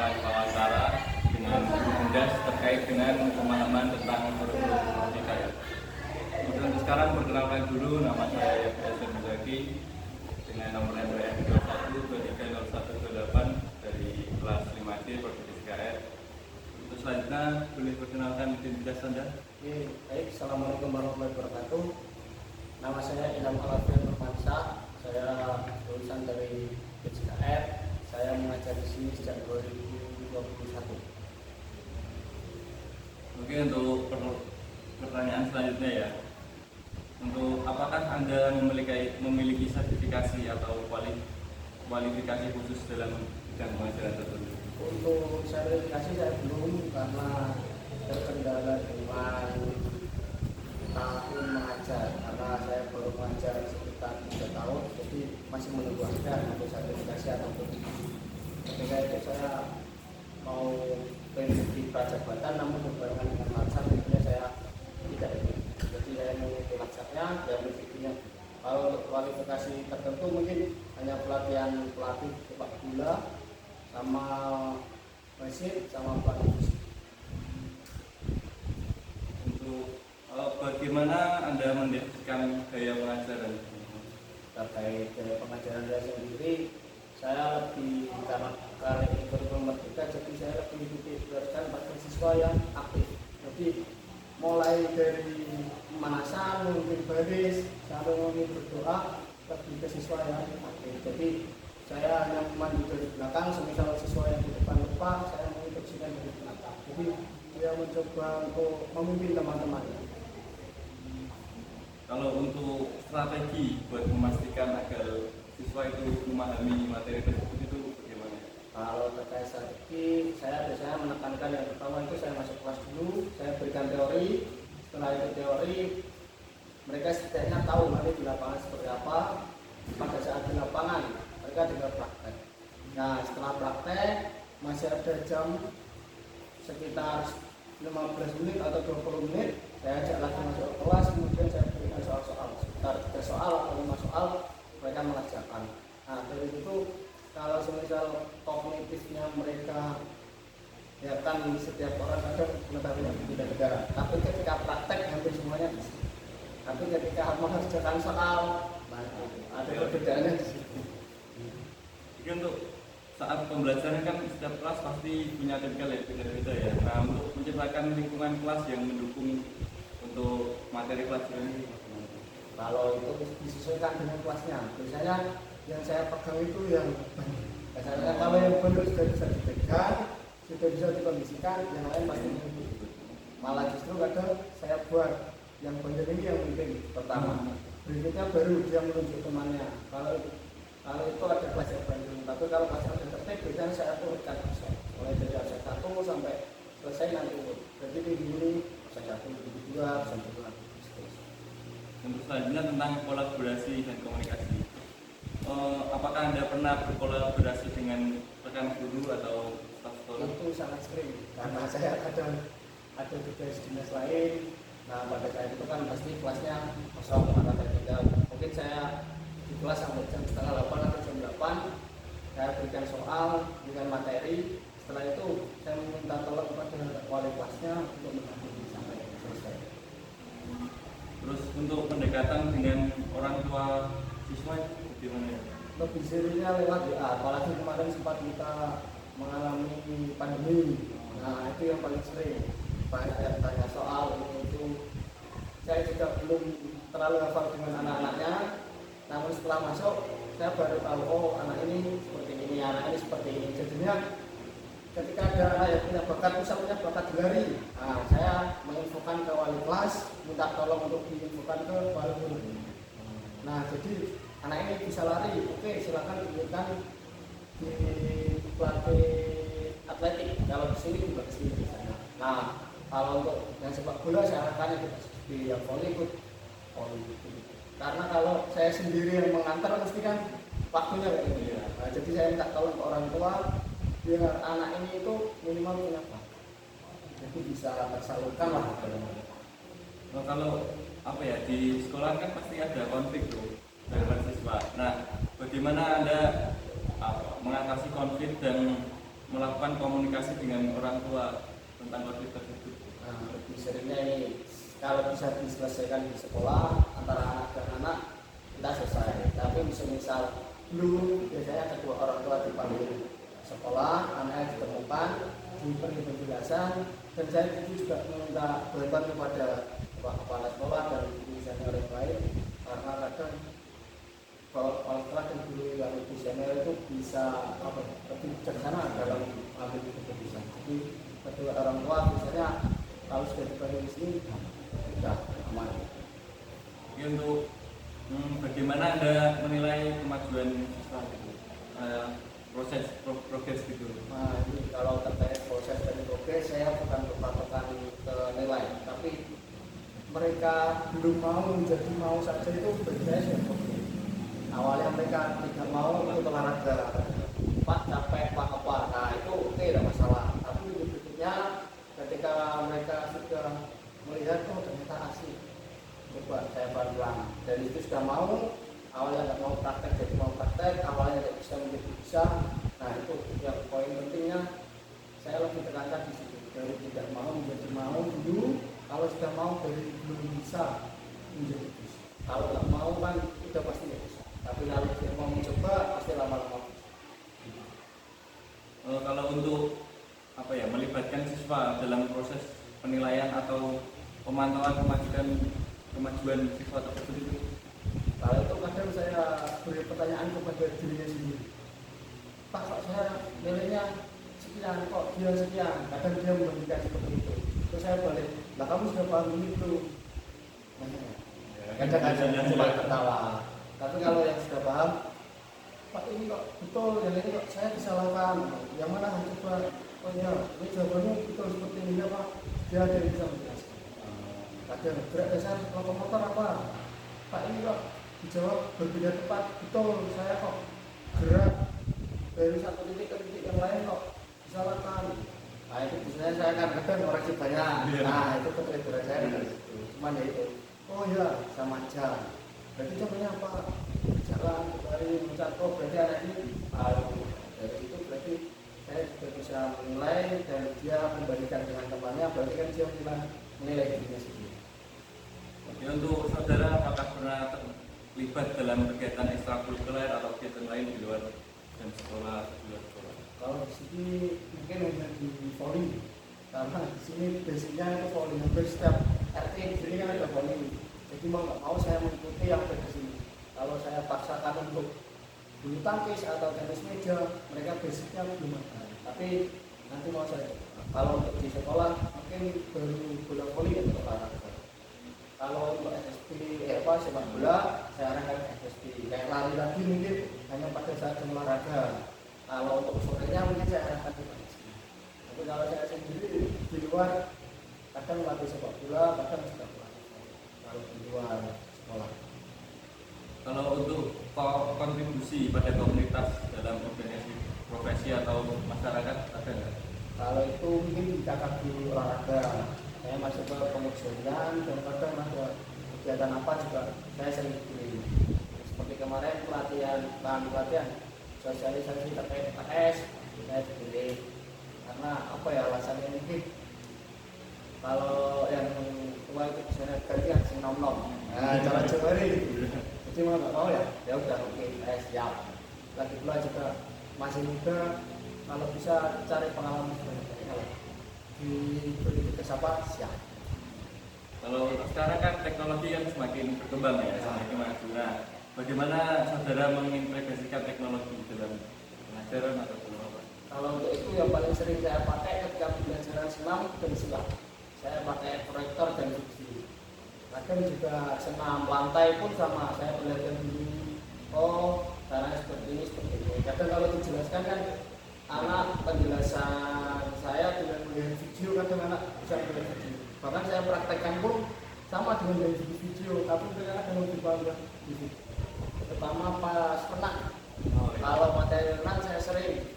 melakukan wawancara dengan guru Undas terkait dengan pemahaman tentang kurikulum Merdeka ya. Kemudian untuk sekarang perkenalkan dulu, nama saya Yahya Muzaki dengan nomor NPM 21230128 dari kelas 5D Provinsi SKR. Untuk selanjutnya boleh perkenalkan identitas Anda. Baik, Assalamualaikum warahmatullahi wabarakatuh. Nama saya Ilham Alafian Nurmansyah. Saya lulusan dari SKR. Saya mengajar di sini sejak 2021. Oke, untuk pertanyaan selanjutnya ya. Untuk apakah Anda memiliki sertifikasi atau kualifikasi khusus dalam bidang pengajaran tertentu? Untuk sertifikasi saya belum, karena terkendala dengan tahun mengajar, karena saya baru mengajar sekitar 3 tahun, jadi masih menunggu ada untuk sertifikasi ataupun ketika itu saya mau di prajabatan, namun berbarengan dengan latsar, tentunya saya tidak ingin. Jadi saya mengikuti latsarnya dan berpikirnya kalau untuk kualifikasi tertentu mungkin hanya pelatih sepak bola sama mesin sama pelatih fisik. Untuk bagaimana Anda mendefinisikan gaya pengajaran? Terkait gaya pengajaran saya sendiri, saya lebih karena kurikulum Merdeka, jadi saya lebih diberikan pada siswa yang aktif. Jadi mulai dari pemanasan, mungkin baris, sampai mungkin berdoa, lebih ke siswa yang aktif. Jadi saya hanya memandu dari belakang, semisal siswa yang di depan lupa, saya menginstruksikan dari belakang. Jadi dia mencoba untuk memimpin teman-temannya. Kalau untuk strategi buat memastikan agar siswa itu memahami materi tersebut itu bagaimana? Kalau terkait strategi, saya biasanya menekankan yang pertama itu saya masuk kelas dulu, saya berikan teori. Setelah itu teori, mereka setidaknya tahu nanti di lapangan seperti apa. Pada saat di lapangan, mereka tinggal praktek. Nah, setelah praktek, masih ada jam sekitar 15 menit atau 20 menit, saya ajak lagi masuk ke kelas, kemudian saya berikan soal-soal. Sekitar 3 soal atau 5 soal, mereka mengerjakan. Nah, dari itu kalau semisal kognitifnya mereka ya kan setiap orang ada pengetahuan beda-beda, tapi ketika praktek hampir semuanya bisa. Tapi ketika mengerjakan soal, nah ada perbedaannya di situ. Jadi untuk saat pembelajaran kan setiap kelas pasti punya tipikal yang beda-beda ya. Nah, untuk menciptakan lingkungan kelas yang mendukung untuk materi pelajaran ini, Kalau itu disesuaikan dengan kelasnya. Biasanya yang saya pegang itu yang biasanya kalau yang benar sudah bisa dipegang, sudah bisa dikondisikan, yang lain pasti mengikuti. Malah justru kadang saya buat yang benar ini yang penting pertama. Berikutnya baru dia menunjuk temannya. Kalau itu ada kelas yang banding, tapi kalau kelas yang tertib biasanya saya turunkan mulai dari absen 1 sampai selesai nanti urut. Jadi minggu ini absen 1, minggu 2, absen 2. untuk selanjutnya tentang kolaborasi dan komunikasi. Apakah Anda pernah berkolaborasi dengan rekan guru atau staf sekolah? Itu sangat sering, karena saya kadang ada tugas dinas lain. Nah, pada saat itu kan pasti kelasnya kosong, maka saya tinggal. Mungkin saya di kelas sampai jam setengah 8 atau jam 8, saya berikan soal dengan materi. Setelah itu saya meminta tolong kepada wali kelasnya untuk mendampingi sampai selesai. Terus untuk pendekatan dengan orang tua siswa itu bagaimana ya? Lebih seringnya lewat WA, apalagi kemarin sempat kita mengalami pandemi. Nah, itu yang paling sering. Banyak yang tanya soal ini itu. Saya juga belum terlalu hafal dengan anak-anaknya, namun setelah masuk saya baru tahu, oh anak ini seperti ini, anak ini seperti ini. Jadinya ketika ada anak yang punya bakat, misalnya bakat lari, nah, saya menginfokan ke wali kelas, minta tolong untuk diinfokan ke wali guru. Nah, jadi anak ini bisa lari, oke silakan diberikan di pelatih atletik, kalau di sini juga ke sini misalnya. Nah, kalau untuk yang sepak bola saya arahkan di yang voli ikut voli. Karena kalau saya sendiri yang mengantar mesti kan waktunya kayak gini ya. Nah, jadi saya minta tolong ke orang tua biar anak ini itu minimal punya bakat, jadi bisa tersalurkan lah. Nah, kalau apa ya, di sekolah kan pasti ada konflik tuh dengan siswa. Nah, bagaimana Anda mengatasi konflik dan melakukan komunikasi dengan orang tua tentang konflik tersebut? Nah, lebih seringnya ini kalau bisa diselesaikan di sekolah antara anak dan anak kita selesai. Tapi misal belum, biasanya kedua orang tua dipanggil sekolah, anaknya ditemukan, diberi penjelasan, dan saya itu juga meminta bantuan kepada Pak Kepala Sekolah dan guru senior yang lain, karena kadang kalau kepala sekolah dan guru yang lebih senior itu bisa lebih bijaksana dalam mengambil keputusan. Jadi kedua orang tua biasanya kalau sudah dipanggil di sini sudah aman. Jadi untuk bagaimana Anda menilai kemajuan siswa gitu? Proses progres gitu. Nah, ini kalau terkait proses dan progres saya bukan berpatokan ke nilai, tapi mereka belum mau menjadi mau saja itu bagi saya sudah progres. Awalnya mereka tidak mau ikut olahraga, Pak capek, Pak apa, nah itu oke, tidak masalah. Tapi berikutnya ketika mereka sudah melihat ternyata asik, coba saya pelan-pelan, dan itu sudah mau. Awalnya nggak mau praktek jadi mau praktek, awalnya tidak bisa menjadi bisa. Nah itu yang poin pentingnya saya lebih tekankan di situ, dari tidak mau menjadi mau dulu. Kalau sudah mau dari belum bisa menjadi bisa. Kalau nggak mau kan udah pasti nggak bisa. Tapi kalau dia mau mencoba pasti lama-lama bisa. Kalau untuk melibatkan siswa dalam proses penilaian atau pemantauan kemajuan siswa tersebut itu, Kalau itu kadang saya beri pertanyaan kepada dirinya sendiri. Pak, kok saya nilainya sekian, kok dia sekian? Kadang dia memberikan seperti itu. Terus saya balik, lah kamu sudah paham itu. Kadang-kadang cuma tertawa. Tapi kalau yang sudah paham, Pak ini kok betul, yang ini kok saya disalahkan. Yang mana coba? Oh iya, ini jawabannya betul seperti ini ya Pak. Dia ada yang bisa menjelaskan. Kadang gerak dasar lokomotor apa? Pak ini kok dijawab berbeda tepat, betul, saya kok gerak dari satu titik ke titik yang lain kok disalahkan. Nah itu biasanya saya akan kadang koreksi banyak. Nah itu ketriggeran saya dari situ. Cuman ya itu, oh ya sama aja. Berarti contohnya apa? Berjalan, berlari, mencatat, berarti anak ini dari itu berarti saya juga bisa menilai dan dia membandingkan dengan temannya, berarti kan dia menilai dirinya sendiri. Oke, untuk saudara apakah pernah terlibat dalam kegiatan ekstrakurikuler atau kegiatan lain di luar jam sekolah atau di luar sekolah? Kalau di sini mungkin hanya di volley, karena di sini basicnya itu volley. Hampir setiap RT di sini kan ada volley. Jadi mau nggak mau saya mengikuti yang ada di sini. Kalau saya paksakan untuk bulu tangkis atau tenis meja, mereka basicnya belum ada. Tapi nanti mau saya, kalau untuk di sekolah mungkin baru bola volley atau olahraga. Kalau untuk SSB sepak bola saya arahkan SSB, kayak lari lagi mungkin hanya pada saat olahraga. Kalau untuk sorenya mungkin saya arahkan ke SSB. Tapi kalau saya sendiri di luar kadang latih sepak bola, kadang juga olahraga. Kalau di luar sekolah. Kalau untuk kontribusi pada komunitas dalam organisasi profesi atau masyarakat ada nggak? Kalau itu mungkin di kakak di olahraga. Saya masuk ke pengursian dan kadang ada kegiatan apa juga saya sering pilih. Seperti kemarin pelatihan sosialisasi terkait PS saya pilih karena apa ya alasannya mungkin kalau yang tua itu bisa gantian sing nom-nom. Nah, cara Jawa ini jadi mau nggak mau ya udah oke, saya siap. Lagi pula juga masih muda, kalau bisa cari pengalaman sebanyak-banyaknya. Diberi kesempatan siap. Kalau sekarang kan teknologi yang semakin berkembang ya, semakin maju. Nah, bagaimana saudara mengintegrasikan teknologi dalam pengajaran atau dalam apa? Kalau untuk itu yang paling sering saya pakai ketika pembelajaran senam dan silat. Saya pakai proyektor dan video. Kadang juga senam lantai pun sama, saya belajar dulu. Oh, caranya seperti ini. Kadang kalau dijelaskan kan anak penjelasan saya dengan melihat video, kadang anak bisa melihat video. Bahkan saya praktekkan pun sama dengan melihat video, tapi mereka kadang lebih bangga di video. Terutama pas renang. Kalau materi renang saya sering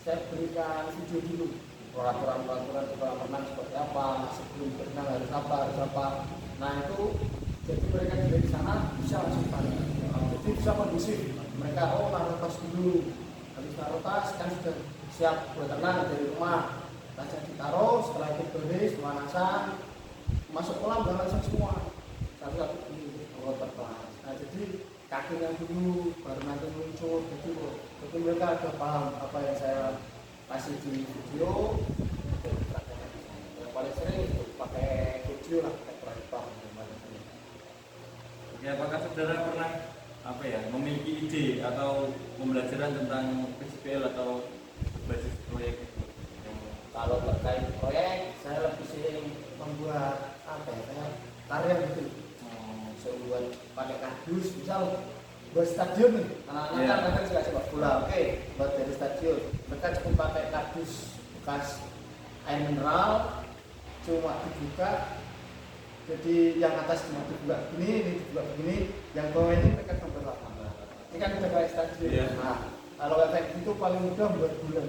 saya berikan video dulu, peraturan kolam renang seperti apa, sebelum berenang harus apa. Nah itu jadi mereka juga di sana bisa langsung tanya. Jadi bisa kondusif. Mereka naruh tas dulu. Habis naruh tas kan sudah siap buat renang dari rumah. Tasnya ditaruh, setelah itu beres, pemanasan, masuk kolam dan langsung semua. Satu-satu ini terbatas. Nah jadi kakinya dulu, baru nanti muncul. Jadi mereka ada paham apa yang saya kasih di video. Yang paling sering itu pakai video lah, pakai proyektor. Ya, apakah saudara pernah memiliki ide atau pembelajaran tentang PCPL atau basis proyek itu? Kalau terkait proyek, saya lebih sering membuat karya gitu. Saya buat pakai kardus, misal buat stadion nih. Anak-anak kan suka sepak bola, oke, buat dari stadion. Mereka cukup pakai kardus bekas air mineral, cuma dibuka. Jadi yang atas cuma dibuka begini, ini dibuka begini, yang bawah ini mereka gambar lapangan. Ini kan udah kayak stadion. Yeah. Nah, kalau kayak gitu paling mudah buat bulan.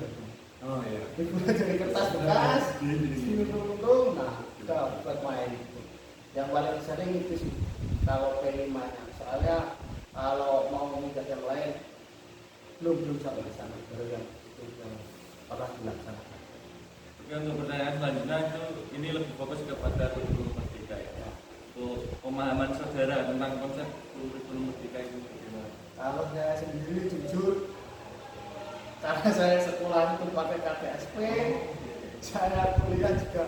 Oh iya. Dibuat dari kertas bekas, diuntung-untung, nah udah buat main. Yang paling sering itu sih kalau pelimanya. Soalnya kalau mau minta yang lain belum sampai ke sana. Baru yang itu yang pernah dilaksanakan. Oke, untuk pertanyaan selanjutnya itu ini lebih fokus kepada kurikulum merdeka ya. Untuk pemahaman saudara tentang konsep kurikulum merdeka itu bagaimana? Kalau saya sendiri jujur, karena saya sekolah itu pakai KTSP, saya kuliah juga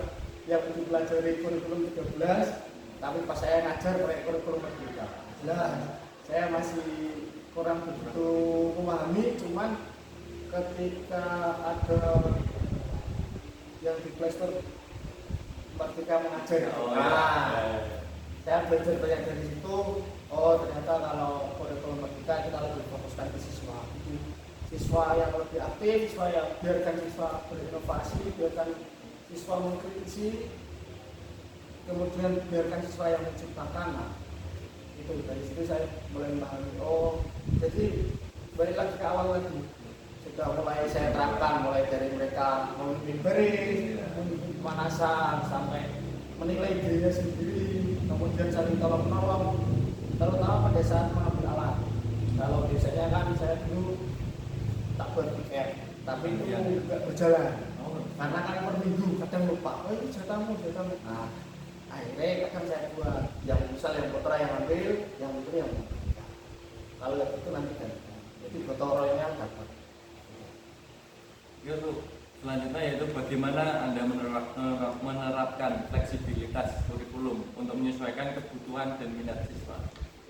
yang mempelajari kurikulum 13, tapi pas saya ngajar pakai kurikulum merdeka. Jelas, saya masih kurang begitu memahami, cuman ketika ada yang di Playstore merdeka mengajar, saya belajar banyak dari situ. Oh ternyata kalau kurikulum merdeka kita lebih fokuskan ke siswa. Siswa yang lebih aktif, siswa yang biarkan siswa berinovasi, biarkan siswa mengkritisi, kemudian biarkan siswa yang menciptakan. Nah, itu dari situ saya mulai memahami. Oh, jadi balik lagi ke awal lagi. Sudah mulai saya terapkan, mulai dari mereka memimpin baris, memimpin pemanasan, sampai menilai dirinya sendiri, kemudian saling tolong menolong, terutama pada saat mengambil alat. Kalau biasanya kan saya dulu tak buat tiket, tapi itu juga berjalan. Karena kan per minggu kadang lupa, oh itu jatahmu. Nah, akhirnya kadang saya buat yang misal yang putra yang ambil, yang putri yang ambil. Kalau yang itu nanti kan, jadi gotong-royongnya dapat. Ya, untuk selanjutnya yaitu bagaimana Anda menerapkan fleksibilitas kurikulum untuk menyesuaikan kebutuhan dan minat siswa.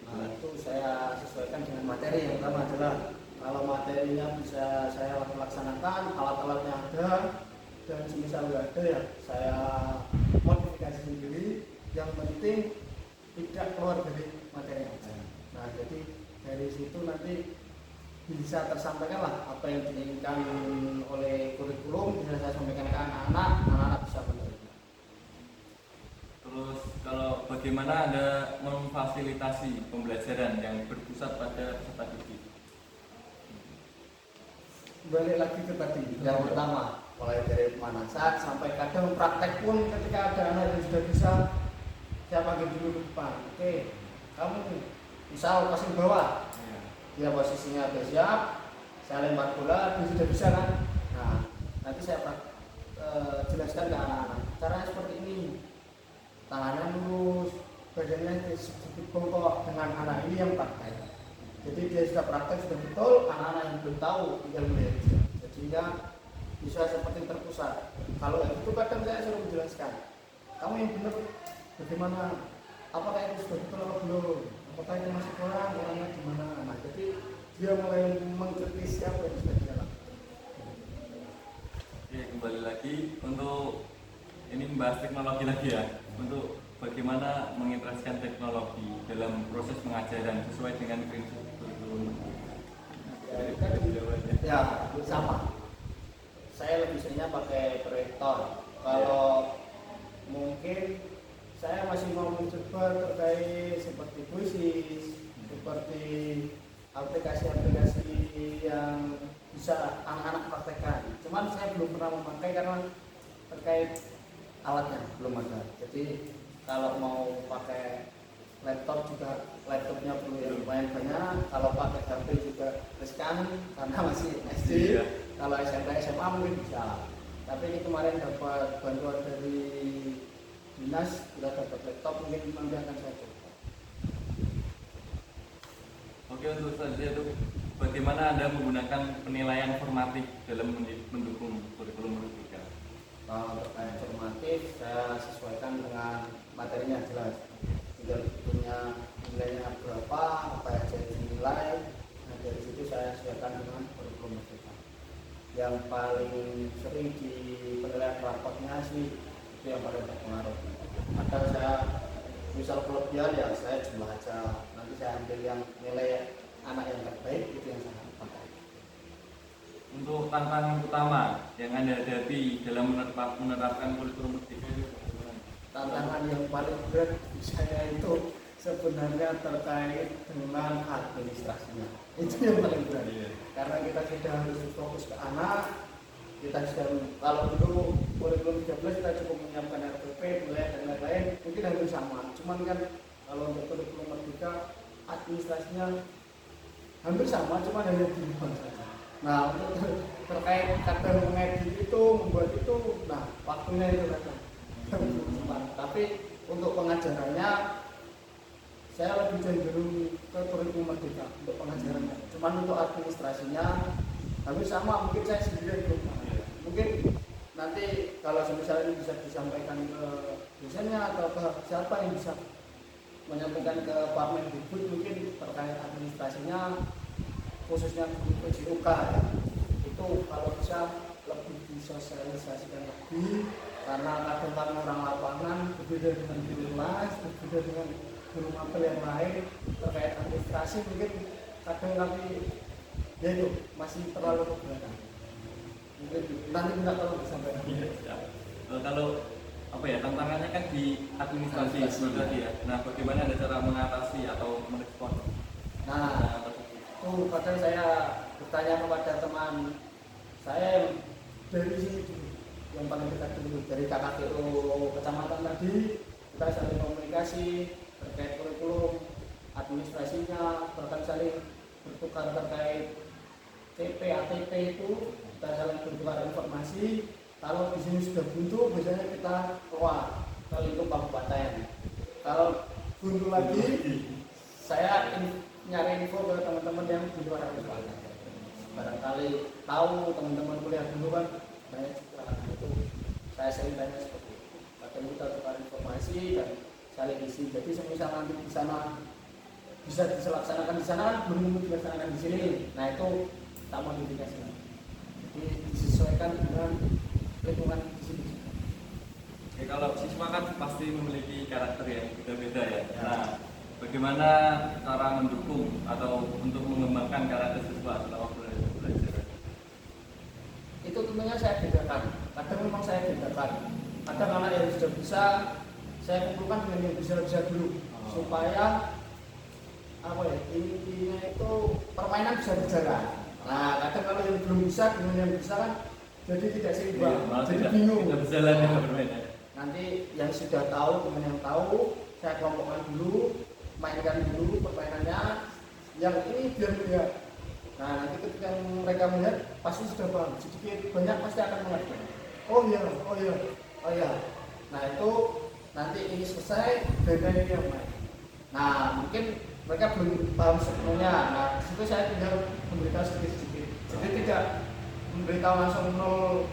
Nah, itu saya sesuaikan dengan materi. Yang pertama adalah kalau materinya bisa saya laksanakan, alat-alatnya ada, dan semisal nggak ada ya saya modifikasi sendiri. Yang penting tidak keluar dari materi yang ada. Nah, jadi dari situ nanti bisa tersampaikan lah apa yang diinginkan oleh kurikulum, bisa saya sampaikan ke anak-anak bisa menerima. Terus kalau bagaimana Anda memfasilitasi pembelajaran yang berpusat pada peserta didik? Balik lagi ke tadi, yang pertama mulai dari pemanasan sampai kadang praktek pun ketika ada anak yang sudah bisa saya panggil dulu ke depan. Oke, kamu misal pasang bawah, dia posisinya sudah siap, saya lempar bola, dia sudah bisa kan? Nah, nanti saya jelaskan ke anak-anak caranya seperti ini, tangannya lurus, badannya sedikit bongkok. Dengan anak ini yang praktek, jadi dia sudah praktek, sudah betul. Anak-anak yang belum tahu tinggal melihat dia, jadinya bisa seperti terpusat. Kalau itu kadang saya suruh menjelaskan, kamu yang benar bagaimana, apakah itu sudah betul atau belum, apakah itu masih kurang, orangnya gimana. Nah, jadi dia mulai mengkritisi apa yang sudah dia lakukan. Oke, kembali lagi untuk ini membahas teknologi lagi ya, untuk bagaimana mengintegrasikan teknologi dalam proses pengajaran sesuai dengan prinsip kurikulum. Ya, sama. Saya lebih seringnya pakai proyektor. Kalau mungkin saya masih mau mencoba terkait seperti puisis, seperti aplikasi-aplikasi yang bisa anak-anak praktekkan. Cuman saya belum pernah memakai karena terkait alatnya belum ada. Jadi kalau mau pakai laptop juga laptopnya perlu yang lumayan banyak. Kalau pakai HP juga riskan karena masih SD. Kalau SMP SMA mungkin bisa, tapi ini kemarin dapat bantuan dari dinas, sudah dapat laptop, mungkin nanti akan saya coba. Oke, untuk selanjutnya itu bagaimana Anda menggunakan penilaian formatif dalam mendukung kurikulum Merdeka? Kalau terkait formatif, saya sesuaikan dengan materinya jelas. Tinggal punya nilainya berapa, apa yang jadi nilai. Nah, dari situ saya sesuaikan dengan kurikulum Merdeka. Yang paling sering di penilaian rapotnya sih itu yang paling berpengaruh. Kadang saya misal kelebihan ya saya jumlah aja. Nanti saya ambil yang nilai anak yang terbaik, itu yang saya pakai. Untuk tantangan utama yang Anda hadapi dalam menerapkan kurikulum Merdeka itu bagaimana? Tantangan yang paling berat di saya itu sebenarnya terkait dengan administrasinya. Itu yang paling berat. Karena kita sudah harus fokus ke anak. Kita sudah, kalau dulu kurikulum 13 kita cukup menyiapkan RPP, mulai dan lain-lain, mungkin hampir sama. Cuman kan kalau untuk kurikulum Merdeka administrasinya hampir sama, cuma hanya dirubah saja. Nah, untuk terkait kadang mengedit itu, membuat itu, nah waktunya itu kadang cepat. Tapi untuk pengajarannya saya lebih cenderung ke kurikulum Merdeka untuk pengajarannya. Cuman untuk administrasinya hampir sama, mungkin saya sendiri belum paham. Mungkin nanti kalau misalnya ini bisa disampaikan ke dosennya atau ke siapa yang bisa menyampaikan ke Pak Mendikbud, mungkin terkait administrasinya khususnya PJOK ya. Itu kalau bisa lebih disosialisasikan lebih, karena kadang-kadang orang lapangan berbeda dengan guru kelas, berbeda dengan guru mapel yang lain terkait administrasi, mungkin kadang tapi ya itu masih terlalu keberatan. Mungkin nanti tidak terlalu disampaikan. Kalau apa ya, tantangannya kan di administrasi itu tadi ya. Nah, bagaimana ada cara mengatasi atau merespon? Nah, itu kadang saya bertanya kepada teman saya yang dari sini dulu, yang paling dekat dulu, dari KKTO kecamatan tadi. Kita saling komunikasi terkait kurikulum, administrasinya, bahkan saling bertukar terkait CP, ATP itu, kita saling bertukar informasi. Kalau di sini sudah buntu, biasanya kita keluar ke lingkup kabupaten. Kalau buntu lagi, saya nyari info ke teman-teman yang di luar kabupaten. Barangkali tahu teman-teman kuliah dulu kan banyak itu. Saya sering tanya seperti itu. Kadang kita tukar informasi dan saling isi. Jadi semisal nanti di sana bisa dilaksanakan di sana, belum tentu dilaksanakan di sini. Nah itu tak modifikasi. Jadi disesuaikan dengan lingkungan di sini. Oke, kalau siswa kan pasti memiliki karakter yang beda-beda ya. Nah, bagaimana cara mendukung atau untuk mengembangkan karakter siswa selama belajar? Itu tentunya saya bedakan. Kadang memang saya bedakan. Kadang anak yang sudah bisa saya kumpulkan dengan yang bisa dulu, supaya apa ya, intinya itu permainan bisa berjalan. Nah, kadang kalau yang belum bisa dengan yang bisa kan jadi tidak seimbang, jadi bingung. Tidak berjalan ya permainan. Nanti yang sudah tahu dengan yang tahu saya kelompokkan dulu, mainkan dulu permainannya. Yang ini biar melihat. Nah, nanti ketika mereka melihat pasti sudah paham, sedikit banyak pasti akan mengerti. Oh iya, oh iya, oh iya. Nah itu nanti ini selesai, beda ini yang main. Nah mungkin mereka belum paham sepenuhnya. Nah disitu saya tinggal memberitahu sedikit-sedikit. Jadi tidak memberitahu langsung nol.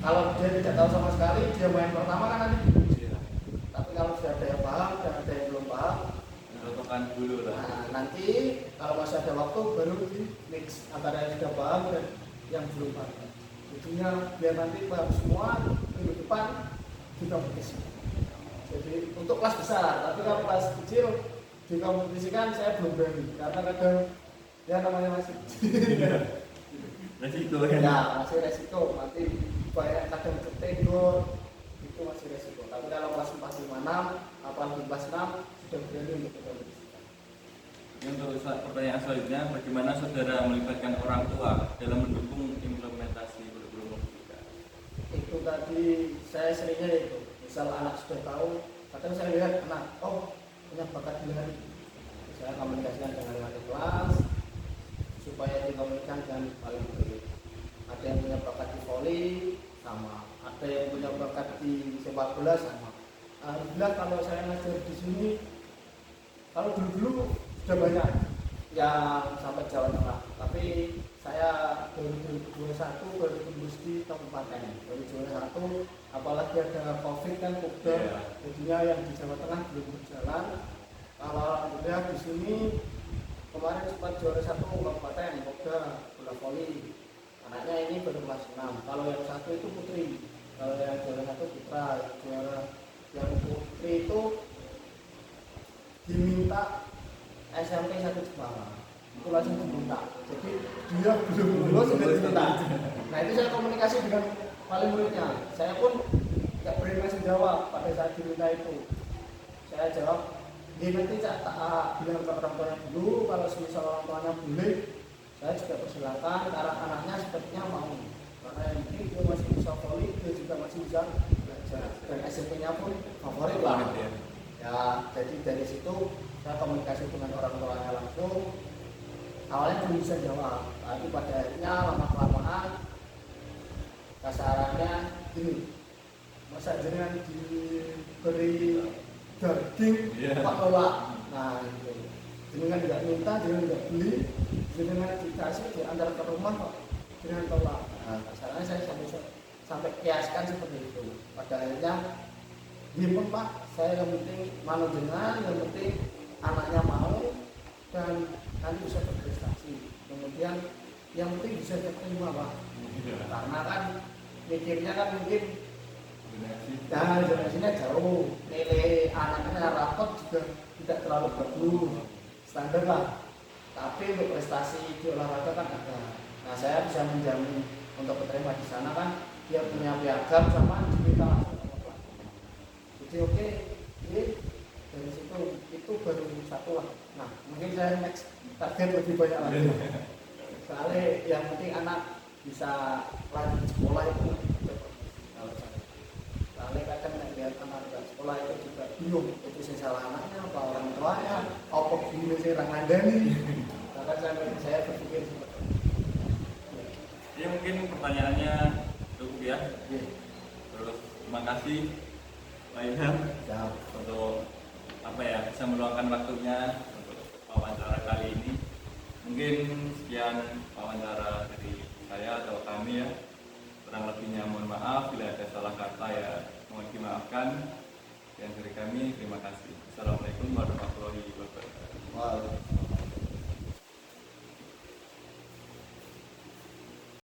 Kalau dia tidak tahu sama sekali, dia main pertama kan nanti. Tapi kalau sudah ada yang paham dan ada yang belum paham, contohkan dulu lah. nah nanti kalau masih ada waktu baru di mix antara yang sudah paham dan yang belum paham. Jadinya biar nanti paham semua, minggu depan kita kompetisi. Jadi untuk kelas besar, tapi kalau kelas kecil dikompetisikan saya belum berani karena kadang ya namanya masih resiko kan? Ya masih resiko, nanti banyak kadang ketegor itu masih resiko. Tapi kalau kelas 4, 5, 6, apalagi kelas 6 sudah berani untuk dikompetisikan. Untuk pertanyaan selanjutnya, bagaimana saudara melibatkan orang tua dalam mendukung implementasi kurikulum Merdeka? Itu tadi saya seringnya itu, misal anak sudah tahu, kadang saya lihat anak, oh punya bakat belajar, saya komunikasikan dengan wali kelas supaya dikomunikasikan dengan paling baik. ada yang punya bakat di voli sama, ada yang punya bakat di sepak bola sama. Alhamdulillah kalau saya ngajar di sini, kalau dulu sudah banyak yang sampai Jawa Tengah, tapi saya 2021 baru tembus di kabupaten. Baru juara 1, apalagi ada COVID kan, Kopdar, jadinya yang di Jawa Tengah belum berjalan. Kalau alhamdulillah di sini kemarin sempat juara 1 kabupaten, Kopdar, bola voli. Anaknya ini baru kelas 6. Kalau yang satu itu putri, kalau yang juara 1 putra. Yang putri itu diminta SMP 1 Jepara, itu langsung diminta. Jadi dia belum lulus sudah diminta. Nah itu saya komunikasi dengan wali muridnya. Saya pun nggak berani langsung jawab pada saat diminta itu. Saya jawab, dia nanti tak bilang ke orang tuanya dulu. Kalau semisal orang tuanya boleh, saya juga persilakan. Karena anaknya sepertinya mau. Karena yang ini dia masih bisa voli, dia juga masih bisa belajar. Dan SMP-nya pun favorit lah. Ya, jadi dari situ saya komunikasi dengan orang tuanya langsung. Awalnya belum bisa jawab, tapi pada akhirnya lama-kelamaan kasarannya gini, masa jenengan diberi daging pak tolak. Nah gitu, jenengan tidak minta, jenengan tidak beli, jenengan dikasih diantar ke rumah kok jenengan tolak. Nah kasarannya saya sampai kiaskan seperti itu. Pada akhirnya gimana pak, saya yang penting manut jenengan, yang penting anaknya mau dan nanti bisa berprestasi. Kemudian yang penting bisa diterima pak. Karena kan mikirnya kan mungkin generasinya jauh, nilai anaknya rapot juga tidak terlalu bagus, standar lah. Tapi untuk prestasi di olahraga kan ada. Nah saya bisa menjamin untuk keterima di sana kan dia punya piagam sama diminta langsung sama pelatih. Jadi oke, ini dari situ itu baru 1 lah. Nah mungkin saya next target lebih banyak lagi. Soalnya yang penting anak bisa lanjut sekolah itu kalau saya. Soalnya kadang lihat anak sekolah itu juga bingung, itu sih salah anaknya apa orang tuanya, apa gini sih orang ngandani. Maka saya berpikir seperti itu. Ya mungkin pertanyaannya cukup ya. Terus terima kasih Pak Ilham untuk bisa meluangkan waktunya untuk wawancara kali ini. Mungkin sekian wawancara dari saya atau kami ya. Kurang lebihnya mohon maaf, bila ada salah kata ya mohon dimaafkan. Dan dari kami terima kasih. Assalamualaikum warahmatullahi wabarakatuh.